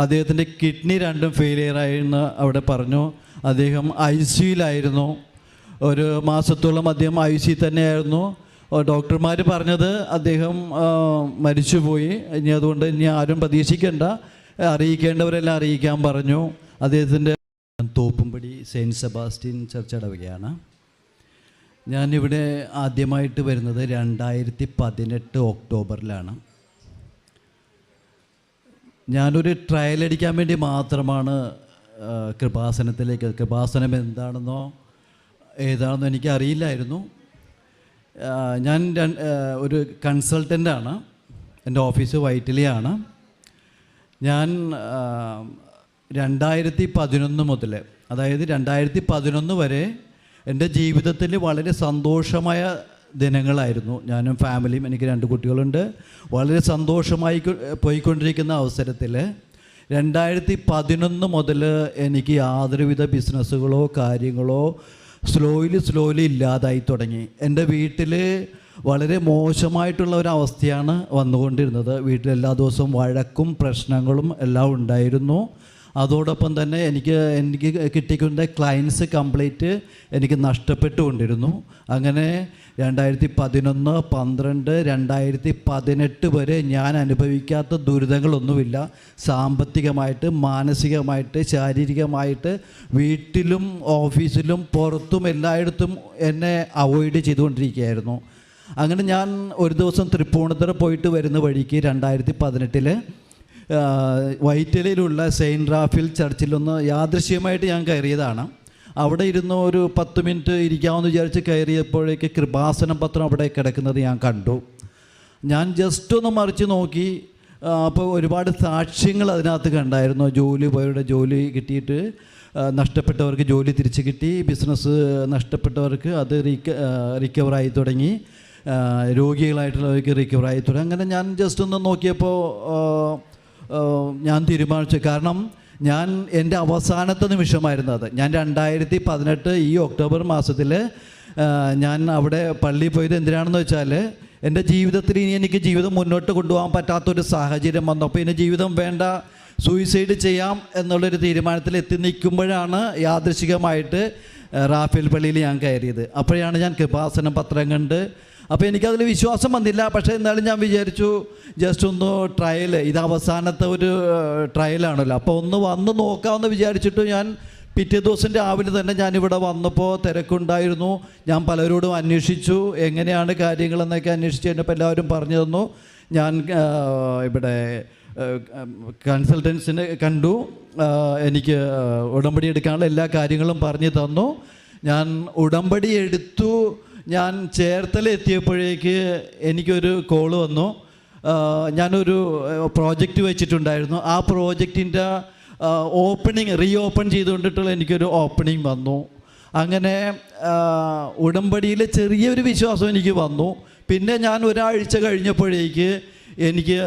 അദ്ദേഹത്തിൻ്റെ കിഡ്നി രണ്ടും ഫെയിലിയറായെന്ന് അവിടെ പറഞ്ഞു. അദ്ദേഹം ICUയിലായിരുന്നു. ഒരു മാസത്തോളം അദ്ദേഹം ICU തന്നെയായിരുന്നു. ഡോക്ടർമാർ പറഞ്ഞത് അദ്ദേഹം മരിച്ചുപോയി. ഇനി അതുകൊണ്ട് ഇനി ആരും പ്രതീക്ഷിക്കേണ്ട, അറിയിക്കേണ്ടവരെല്ലാം അറിയിക്കാൻ പറഞ്ഞു. അദ്ദേഹത്തിൻ്റെ തോപ്പുംപടി സെയിൻറ്റ് സെബാസ്റ്റ്യൻ ചർച്ച് ഇടവകയാണ്. ഞാനിവിടെ ആദ്യമായിട്ട് വരുന്നത് 2018 ഒക്ടോബറിലാണ്. ഞാനൊരു ട്രയൽ അടിക്കാൻ വേണ്ടി മാത്രമാണ് കൃപാസനത്തിലേക്ക്. കൃപാസനം എന്താണെന്നോ ഏതാണെന്നോ എനിക്കറിയില്ലായിരുന്നു. ഞാൻ ഒരു കൺസൾട്ടൻ്റാണ്. എൻ്റെ ഓഫീസ് വൈറ്റിലെയാണ്. ഞാൻ 2011 മുതൽ, അതായത് 2011 വരെ എൻ്റെ ജീവിതത്തിൽ വളരെ സന്തോഷമായ ദിനങ്ങളായിരുന്നു. ഞാനും ഫാമിലിയും, എനിക്ക് 2 കുട്ടികളുണ്ട്, വളരെ സന്തോഷമായി പോയിക്കൊണ്ടിരിക്കുന്ന അവസരത്തിൽ 2011 മുതൽ എനിക്ക് യാതൊരുവിധ ബിസിനസ്സുകളോ കാര്യങ്ങളോ സ്ലോലി ഇല്ലാതായി തുടങ്ങി. എൻ്റെ വീട്ടിൽ വളരെ മോശമായിട്ടുള്ള ഒരവസ്ഥയാണ് വന്നുകൊണ്ടിരുന്നത്. വീട്ടിൽ എല്ലാ ദിവസവും വഴക്കും പ്രശ്നങ്ങളും എല്ലാം ഉണ്ടായിരുന്നു. അതോടൊപ്പം തന്നെ എനിക്ക് കിട്ടിക്കൊണ്ട ക്ലയൻസ് കംപ്ലീറ്റ് എനിക്ക് നഷ്ടപ്പെട്ടുകൊണ്ടിരുന്നു. അങ്ങനെ 2011, 12, 2018 വരെ ഞാൻ അനുഭവിക്കാത്ത ദുരിതങ്ങളൊന്നുമില്ല. സാമ്പത്തികമായിട്ട്, മാനസികമായിട്ട്, ശാരീരികമായിട്ട്, വീട്ടിലും ഓഫീസിലും പുറത്തും എല്ലായിടത്തും എന്നെ അവോയ്ഡ് ചെയ്തുകൊണ്ടിരിക്കുകയായിരുന്നു. അങ്ങനെ ഞാൻ ഒരു ദിവസം തൃപ്പൂണിത്തുറ പോയിട്ട് വരുന്ന വഴിക്ക് 2018 വൈറ്റിലയിലുള്ള സെയിൻറ്റ് റാഫേൽ ചർച്ചിലൊന്ന് യാദൃശ്യമായിട്ട് ഞാൻ കയറിയതാണ്. അവിടെ ഇരുന്ന് ഒരു 10 മിനിറ്റ് ഇരിക്കാമെന്ന് വിചാരിച്ച് കയറിയപ്പോഴേക്ക് കൃപാസനം പത്രം അവിടെ കിടക്കുന്നത് ഞാൻ കണ്ടു. ഞാൻ ജസ്റ്റ് ഒന്ന് മറിച്ച് നോക്കി. അപ്പോൾ ഒരുപാട് സാക്ഷ്യങ്ങൾ അതിനകത്ത് കണ്ടായിരുന്നു. ജോലി കിട്ടിയിട്ട് നഷ്ടപ്പെട്ടവർക്ക് ജോലി തിരിച്ച് കിട്ടി, ബിസിനസ് നഷ്ടപ്പെട്ടവർക്ക് അത് റിക്കവറായി തുടങ്ങി, രോഗികളായിട്ടുള്ളവർക്ക് റിക്കവറായി തുടങ്ങി. അങ്ങനെ ഞാൻ ജസ്റ്റ് ഒന്ന് നോക്കിയപ്പോൾ ഞാൻ തീരുമാനിച്ചു. കാരണം ഞാൻ എൻ്റെ അവസാനത്തെ നിമിഷമായിരുന്നു അത്. ഞാൻ 2018 ഈ ഒക്ടോബർ മാസത്തിൽ ഞാൻ അവിടെ പള്ളിയിൽ പോയത് എന്തിനാണെന്ന് വെച്ചാൽ, എൻ്റെ ജീവിതത്തിൽ ഇനി എനിക്ക് ജീവിതം മുന്നോട്ട് കൊണ്ടുപോകാൻ പറ്റാത്തൊരു സാഹചര്യം വന്നപ്പോൾ ഇനി ജീവിതം വേണ്ട, സൂയിസൈഡ് ചെയ്യാം എന്നുള്ളൊരു തീരുമാനത്തിൽ എത്തി നിൽക്കുമ്പോഴാണ് യാദൃശികമായിട്ട് റാഫേൽ പള്ളിയിൽ ഞാൻ കയറിയത്. അപ്പോഴാണ് ഞാൻ കൃപാസനം പത്രം കണ്ട്. അപ്പോൾ എനിക്കതിൽ വിശ്വാസം വന്നില്ല. പക്ഷേ എന്നാലും ഞാൻ വിചാരിച്ചു ജസ്റ്റ് ഒന്ന് ട്രയൽ, ഇത് അവസാനത്തെ ഒരു ട്രയലാണല്ലോ, അപ്പോൾ ഒന്ന് വന്ന് നോക്കാമെന്ന് വിചാരിച്ചിട്ട് ഞാൻ പിറ്റേ ദിവസം രാവിലെ തന്നെ ഞാനിവിടെ വന്നപ്പോൾ തിരക്കുണ്ടായിരുന്നു. ഞാൻ പലരോടും അന്വേഷിച്ചു എങ്ങനെയാണ് കാര്യങ്ങളെന്നൊക്കെ അന്വേഷിച്ച് കഴിഞ്ഞപ്പോൾ എല്ലാവരും പറഞ്ഞു തന്നു. ഞാൻ ഇവിടെ കൺസൾട്ടൻസിനെ കണ്ടു. എനിക്ക് ഉടമ്പടി എടുക്കാനുള്ള എല്ലാ കാര്യങ്ങളും പറഞ്ഞു തന്നു. ഞാൻ ഉടമ്പടി എടുത്തു. ഞാൻ ചേർത്തലെത്തിയപ്പോഴേക്ക് എനിക്കൊരു കോള് വന്നു. ഞാനൊരു പ്രോജക്റ്റ് വെച്ചിട്ടുണ്ടായിരുന്നു. ആ പ്രോജക്റ്റിൻ്റെ റീഓപ്പൺ ചെയ്തുകൊണ്ടിട്ടുള്ള എനിക്കൊരു ഓപ്പണിംഗ് വന്നു. അങ്ങനെ ഉടമ്പടിയിൽ ചെറിയൊരു വിശ്വാസം എനിക്ക് വന്നു. പിന്നെ ഞാൻ ഒരാഴ്ച കഴിഞ്ഞപ്പോഴേക്ക് എനിക്ക്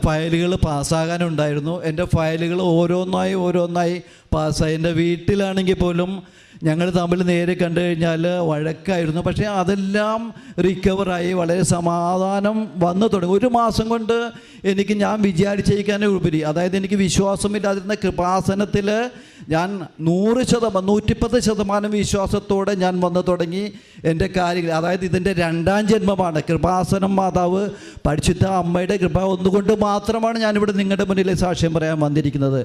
ഫയലുകൾ പാസ്സാകാനുണ്ടായിരുന്നു. എൻ്റെ ഫയലുകൾ ഓരോന്നായി പാസ്സായി. എൻ്റെ വീട്ടിലാണെങ്കിൽ പോലും ഞങ്ങൾ തമ്മിൽ നേരെ കണ്ടു കഴിഞ്ഞാൽ വഴക്കായിരുന്നു. പക്ഷേ അതെല്ലാം റിക്കവറായി വളരെ സമാധാനം വന്നു തുടങ്ങി. ഒരു മാസം കൊണ്ട് എനിക്ക് ഞാൻ വിചാരിച്ചേക്കാനേ ഉപരി, അതായത് എനിക്ക് വിശ്വാസമില്ലാതിരുന്ന കൃപാസനത്തിൽ ഞാൻ 110% വിശ്വാസത്തോടെ ഞാൻ വന്നു തുടങ്ങി എൻ്റെ കാര്യങ്ങൾ. അതായത് ഇതിൻ്റെ 2ാം ജന്മമാണ്. കൃപാസനം മാതാവ് പരിശുദ്ധ അമ്മയുടെ കൃപ ഒന്നുകൊണ്ട് മാത്രമാണ് ഞാനിവിടെ നിങ്ങളുടെ മുന്നിൽ സാക്ഷ്യം പറയാൻ വന്നിരിക്കുന്നത്.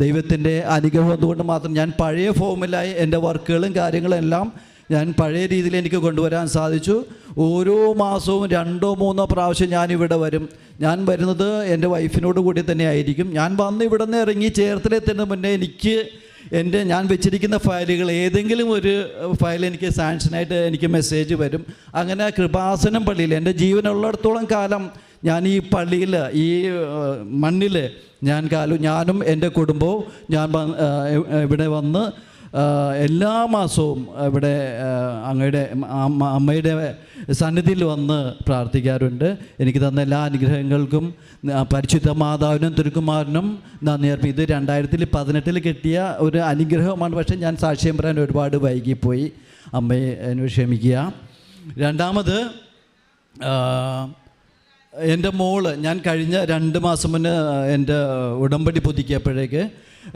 ദൈവത്തിൻ്റെ അനുഗ്രഹം ഒന്നുകൊണ്ട് മാത്രം. ഞാൻ പഴയ ഫോമിലായി എൻ്റെ വർക്കുകളും കാര്യങ്ങളും എല്ലാം ഞാൻ പഴയ രീതിയിൽ എനിക്ക് കൊണ്ടുവരാൻ സാധിച്ചു. ഓരോ മാസവും 2-3 പ്രാവശ്യം ഞാനിവിടെ വരും. ഞാൻ വരുന്നത് എൻ്റെ വൈഫിനോട് കൂടി തന്നെ ആയിരിക്കും. ഞാൻ വന്ന് ഇവിടെ നിന്ന് ഇറങ്ങി ചേർത്തലെത്തുന്നതിന് മുന്നേ ഞാൻ വെച്ചിരിക്കുന്ന ഫയലുകൾ ഏതെങ്കിലും ഒരു ഫയൽ എനിക്ക് സാങ്ഷനായിട്ട് എനിക്ക് മെസ്സേജ് വരും. അങ്ങനെ കൃപാസനം പള്ളിയിൽ എൻ്റെ ജീവനുള്ളിടത്തോളം കാലം ഞാൻ ഈ പള്ളിയിൽ, ഈ മണ്ണിൽ ഞാനും എൻ്റെ കുടുംബവും ഇവിടെ വന്ന് എല്ലാ മാസവും ഇവിടെ അങ്ങയുടെ അമ്മയുടെ സന്നിധിയിൽ വന്ന് പ്രാർത്ഥിക്കാറുണ്ട്. എനിക്ക് തന്ന എല്ലാ അനുഗ്രഹങ്ങൾക്കും പരിശുദ്ധ മാതാവിനും തിരുക്കുമാരനും നന്ദി അർപ്പിക്കും. ഇത് 2018 കിട്ടിയ ഒരു അനുഗ്രഹമാണ്. പക്ഷേ ഞാൻ സാക്ഷ്യം പറയാൻ ഒരുപാട് വൈകിപ്പോയി. അമ്മയെ ക്ഷമിക്കുക. രണ്ടാമത് എൻ്റെ മോള്, ഞാൻ കഴിഞ്ഞ 2 മാസം മുന്നേ എൻ്റെ ഉടമ്പടി പുതുക്കിയപ്പോഴേക്ക്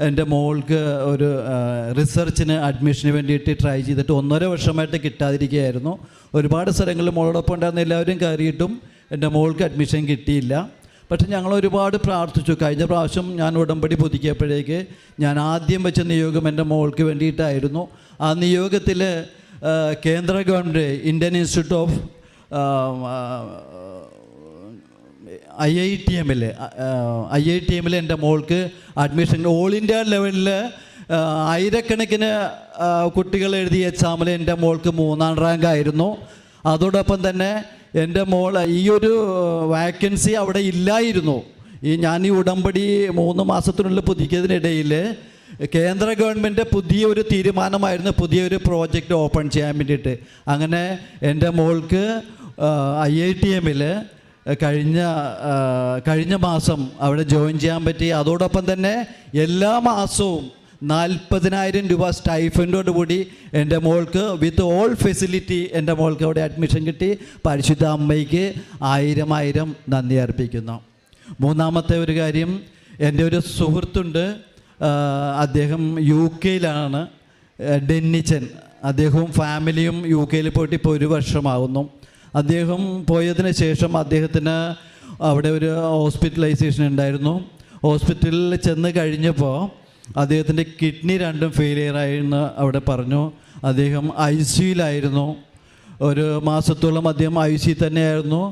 എൻ്റെ മോൾക്ക് ഒരു റിസർച്ചിന് അഡ്മിഷന് വേണ്ടിയിട്ട് ട്രൈ ചെയ്തിട്ട് 1.5 വർഷമായിട്ട് കിട്ടാതിരിക്കുകയായിരുന്നു. ഒരുപാട് സ്ഥലങ്ങളിൽ മോളോടൊപ്പം ഉണ്ടായിരുന്ന എല്ലാവരും കയറിയിട്ടും എൻ്റെ മോൾക്ക് അഡ്മിഷൻ കിട്ടിയില്ല. പക്ഷെ ഞങ്ങൾ ഒരുപാട് പ്രാർത്ഥിച്ചു. കഴിഞ്ഞ പ്രാവശ്യം ഞാൻ ഉടമ്പടി പുതുക്കിയപ്പോഴേക്ക് ഞാൻ ആദ്യം വെച്ച നിയോഗം എൻ്റെ മോൾക്ക് വേണ്ടിയിട്ടായിരുന്നു. ആ നിയോഗത്തിൽ കേന്ദ്ര government Indian institute of IITM എൻ്റെ മോൾക്ക് അഡ്മിഷൻ ഓൾ ഇന്ത്യ ലെവലിൽ ആയിരക്കണക്കിന് കുട്ടികൾ എഴുതിയ എക്സാമിൽ എൻ്റെ മോൾക്ക് 3ാം റാങ്ക് ആയിരുന്നു. അതോടൊപ്പം തന്നെ എൻ്റെ മോൾ ഈ ഒരു വാക്കൻസി അവിടെ ഇല്ലായിരുന്നു. ഞാൻ ഈ ഉടമ്പടി 3 മാസത്തിനുള്ളിൽ പുതുക്കിയതിനിടയിൽ കേന്ദ്ര ഗവൺമെൻറ് പുതിയൊരു തീരുമാനമായിരുന്നു, പുതിയൊരു പ്രോജക്റ്റ് ഓപ്പൺ ചെയ്യാൻ വേണ്ടിയിട്ട്. അങ്ങനെ എൻ്റെ മോൾക്ക് IITM കഴിഞ്ഞ മാസം അവിടെ ജോയിൻ ചെയ്യാൻ പറ്റി. അതോടൊപ്പം തന്നെ എല്ലാ മാസവും 40,000 രൂപ സ്റ്റൈഫൻഡോട് കൂടി എൻ്റെ മോൾക്ക് വിത്ത് ഓൾ ഫെസിലിറ്റി എൻ്റെ മോൾക്ക് അവിടെ അഡ്മിഷൻ കിട്ടി. പരിശുദ്ധ അമ്മയ്ക്ക് 1000 നന്ദി അർപ്പിക്കുന്നു. മൂന്നാമത്തെ ഒരു കാര്യം, എൻ്റെ ഒരു സുഹൃത്തുണ്ട്, അദ്ദേഹം UK ഡെന്നിച്ചൻ. അദ്ദേഹവും ഫാമിലിയും UK പോയിട്ട് ഇപ്പോൾ 1 വർഷമാകുന്നു. അദ്ദേഹം പോയതിന് ശേഷം അദ്ദേഹത്തിന് അവിടെ ഒരു ഹോസ്പിറ്റലൈസേഷൻ ഉണ്ടായിരുന്നു. ഹോസ്പിറ്റലിൽ ചെന്ന് കഴിഞ്ഞപ്പോൾ അദ്ദേഹത്തിൻ്റെ കിഡ്നി 2ഉം ഫെയിലിയറായെന്ന് അവിടെ പറഞ്ഞു. അദ്ദേഹം ICUലായിരുന്നു. 1 മാസത്തോളം അദ്ദേഹം ICU തന്നെയായിരുന്നു.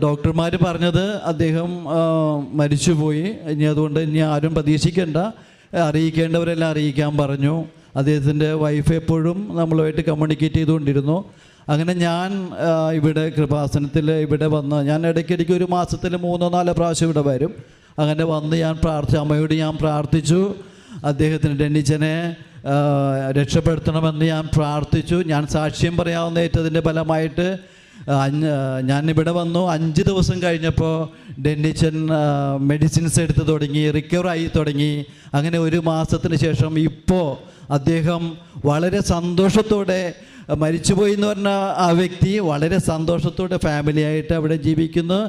ഡോക്ടർമാർ പറഞ്ഞത് അദ്ദേഹം മരിച്ചുപോയി, അതുകൊണ്ട് ഇനി ആരും പ്രതീക്ഷിക്കേണ്ട, അറിയിക്കേണ്ടവരെല്ലാം അറിയിക്കാൻ പറഞ്ഞു. അദ്ദേഹത്തിൻ്റെ വൈഫ് എപ്പോഴും നമ്മളുമായിട്ട് കമ്മ്യൂണിക്കേറ്റ് ചെയ്തുകൊണ്ടിരുന്നു. അങ്ങനെ ഞാൻ ഇവിടെ കൃപാസനത്തിൽ ഇവിടെ വന്ന്, ഞാൻ ഇടയ്ക്കിടയ്ക്ക് 1 മാസത്തിൽ 3-4 പ്രാവശ്യം ഇവിടെ വരും. അങ്ങനെ വന്ന് ഞാൻ അമ്മയോട് ഞാൻ പ്രാർത്ഥിച്ചു. അദ്ദേഹത്തിന് ഡെന്നിച്ചനെ രക്ഷപ്പെടുത്തണമെന്ന് ഞാൻ പ്രാർത്ഥിച്ചു. ഞാൻ സാക്ഷ്യം പറയാവുന്ന ഏറ്റതിൻ്റെ ഫലമായിട്ട് ഞാനിവിടെ വന്നു. 5 ദിവസം കഴിഞ്ഞപ്പോൾ ഡെന്നിച്ചൻ മെഡിസിൻസ് എടുത്ത് തുടങ്ങി, റിക്കവറായി തുടങ്ങി. അങ്ങനെ 1 മാസത്തിന് ശേഷം ഇപ്പോൾ അദ്ദേഹം വളരെ സന്തോഷത്തോടെ, മരിച്ചുപോയി എന്ന് പറഞ്ഞ ആ വ്യക്തി വളരെ സന്തോഷത്തോടെ ഫാമിലിയായിട്ട് അവിടെ ജീവിക്കുന്നു.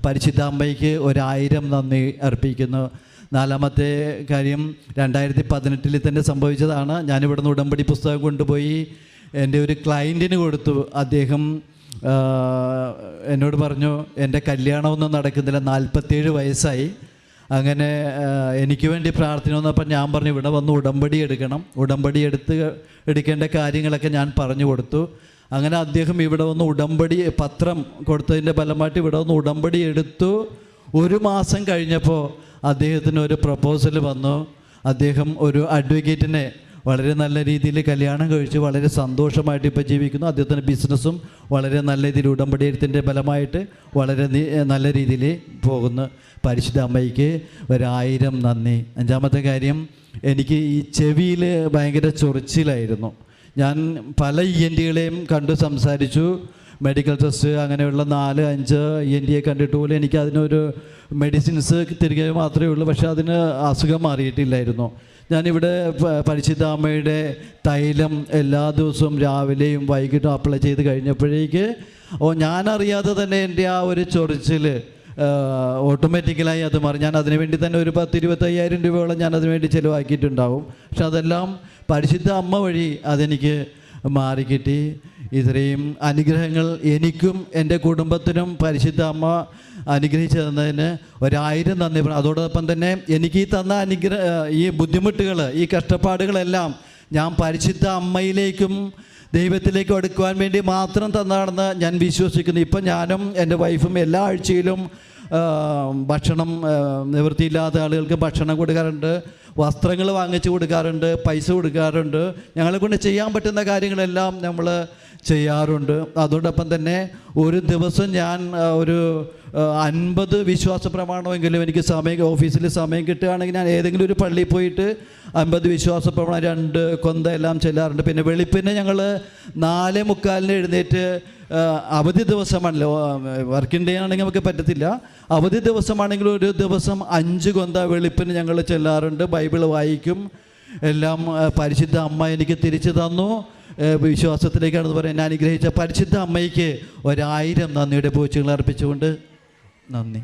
പരിശുദ്ധ അമ്മയ്ക്ക് 1000 നന്ദി അർപ്പിക്കുന്നു. 4ാമത്തെ കാര്യം 2018 തന്നെ സംഭവിച്ചതാണ്. ഞാനിവിടുന്ന് ഉടമ്പടി പുസ്തകം കൊണ്ടുപോയി എൻ്റെ ഒരു ക്ലയൻറ്റിന് കൊടുത്തു. അദ്ദേഹം എന്നോട് പറഞ്ഞു, എൻ്റെ കല്യാണമൊന്നും നടക്കുന്നില്ല, 47 വയസ്സായി. അങ്ങനെ എനിക്ക് വേണ്ടി പ്രാർത്ഥന വന്നപ്പോൾ ഞാൻ പറഞ്ഞു, ഇവിടെ വന്ന് ഉടമ്പടി എടുക്കണം. ഉടമ്പടി എടുക്കേണ്ട കാര്യങ്ങളൊക്കെ ഞാൻ പറഞ്ഞു കൊടുത്തു. അങ്ങനെ അദ്ദേഹം ഇവിടെ വന്ന് ഉടമ്പടി പത്രം കൊടുത്തതിൻ്റെ ഫലമായിട്ട് ഇവിടെ വന്ന് ഉടമ്പടി എടുത്തു. 1 മാസം കഴിഞ്ഞപ്പോൾ അദ്ദേഹത്തിന് ഒരു പ്രപ്പോസൽ വന്നു. അദ്ദേഹം ഒരു അഡ്വക്കേറ്റിനെ വളരെ നല്ല രീതിയിൽ കല്യാണം കഴിച്ച് വളരെ സന്തോഷമായിട്ട് ഇപ്പോൾ ജീവിക്കുന്നു. അദ്ദേഹത്തിൻ്റെ ബിസിനസ്സും വളരെ നല്ല രീതിയിൽ ഉടമ്പടി എഴുത്തിൻ്റെ ഫലമായിട്ട് വളരെ നല്ല രീതിയിൽ പോകുന്നു. പരിശുദ്ധ അമ്മയ്ക്ക് 1000 നന്ദി. 5ാമത്തെ കാര്യം, എനിക്ക് ഈ ചെവിയിൽ ഭയങ്കര ചൊറിച്ചിലായിരുന്നു. ഞാൻ പല ENTകളെയും കണ്ടു സംസാരിച്ചു, മെഡിക്കൽ ടെസ്റ്റ് അങ്ങനെയുള്ള 4-5 ENTയെ കണ്ടിട്ട് പോലും എനിക്ക് അതിനൊരു മെഡിസിൻസ് തിരികെ മാത്രമേ ഉള്ളൂ. പക്ഷേ അതിന് അസുഖം മാറിയിട്ടില്ലായിരുന്നു. ഞാനിവിടെ പരിശുദ്ധ അമ്മയുടെ തൈലം എല്ലാ ദിവസവും രാവിലെയും വൈകിട്ടും അപ്ലൈ ചെയ്ത് കഴിഞ്ഞപ്പോഴേക്ക് ഞാനറിയാതെ തന്നെ എൻ്റെ ആ ഒരു ചൊറിച്ചിൽ ഓട്ടോമാറ്റിക്കലായി അത് മാറി. ഞാൻ അതിനുവേണ്ടി തന്നെ ഒരു 10-25,000 രൂപയോളം ഞാൻ അതിനുവേണ്ടി ചിലവാക്കിയിട്ടുണ്ടാവും. പക്ഷെ അതെല്ലാം പരിശുദ്ധ അമ്മ വഴി അതെനിക്ക് മാറിക്കിട്ടി. ഇത്രയും അനുഗ്രഹങ്ങൾ എനിക്കും എൻ്റെ കുടുംബത്തിനും പരിശുദ്ധ അമ്മ അനുഗ്രഹിച്ചു തന്നതിന് 1000 നന്ദി. അതോടൊപ്പം തന്നെ എനിക്ക് ഈ തന്ന ഈ ബുദ്ധിമുട്ടുകൾ, ഈ കഷ്ടപ്പാടുകളെല്ലാം ഞാൻ പരിശുദ്ധ അമ്മയിലേക്കും ദൈവത്തിലേക്കും അടുക്കുവാൻ വേണ്ടി മാത്രം തന്നതാണെന്ന് ഞാൻ വിശ്വസിക്കുന്നു. ഇപ്പം ഞാനും എൻ്റെ വൈഫും എല്ലാ ആഴ്ചയിലും ഭക്ഷണം, നിവൃത്തിയില്ലാത്ത ആളുകൾക്ക് ഭക്ഷണം കൊടുക്കാറുണ്ട്, വസ്ത്രങ്ങൾ വാങ്ങിച്ചു കൊടുക്കാറുണ്ട്, പൈസ കൊടുക്കാറുണ്ട്. ഞങ്ങളെ കൊണ്ട് ചെയ്യാൻ പറ്റുന്ന കാര്യങ്ങളെല്ലാം നമ്മൾ ചെയ്യാറുണ്ട്. അതോടൊപ്പം തന്നെ ഒരു ദിവസം ഞാൻ ഒരു 50 വിശ്വാസ പ്രമാണമെങ്കിലും എനിക്ക് ഓഫീസിൽ സമയം കിട്ടുകയാണെങ്കിൽ ഞാൻ ഏതെങ്കിലും ഒരു പള്ളിയിൽ പോയിട്ട് 50 വിശ്വാസ പ്രമാണം 2 കൊന്ത എല്ലാം ചെല്ലാറുണ്ട്. പിന്നെ വെളുപ്പിന് ഞങ്ങൾ 4:45 എഴുന്നേറ്റ്, അവധി ദിവസമാണല്ലോ, വർക്കിംഗ് ഡേ ആണെങ്കിൽ നമുക്ക് പറ്റത്തില്ല, അവധി ദിവസമാണെങ്കിൽ ഒരു ദിവസം 5 കൊന്ത വെളുപ്പിന് ഞങ്ങൾ ചെല്ലാറുണ്ട്. ബൈബിൾ വായിക്കും. എല്ലാം പരിശുദ്ധ അമ്മ എനിക്ക് തിരിച്ചു തന്നു. വിശ്വാസത്തിലേക്കാണെന്ന് പറയാൻ എന്നെ അനുഗ്രഹിച്ച പരിശുദ്ധ അമ്മയ്ക്ക് 1000 നന്ദിയുടെ പൂച്ചകൾ അർപ്പിച്ചുകൊണ്ട് നന്ദി.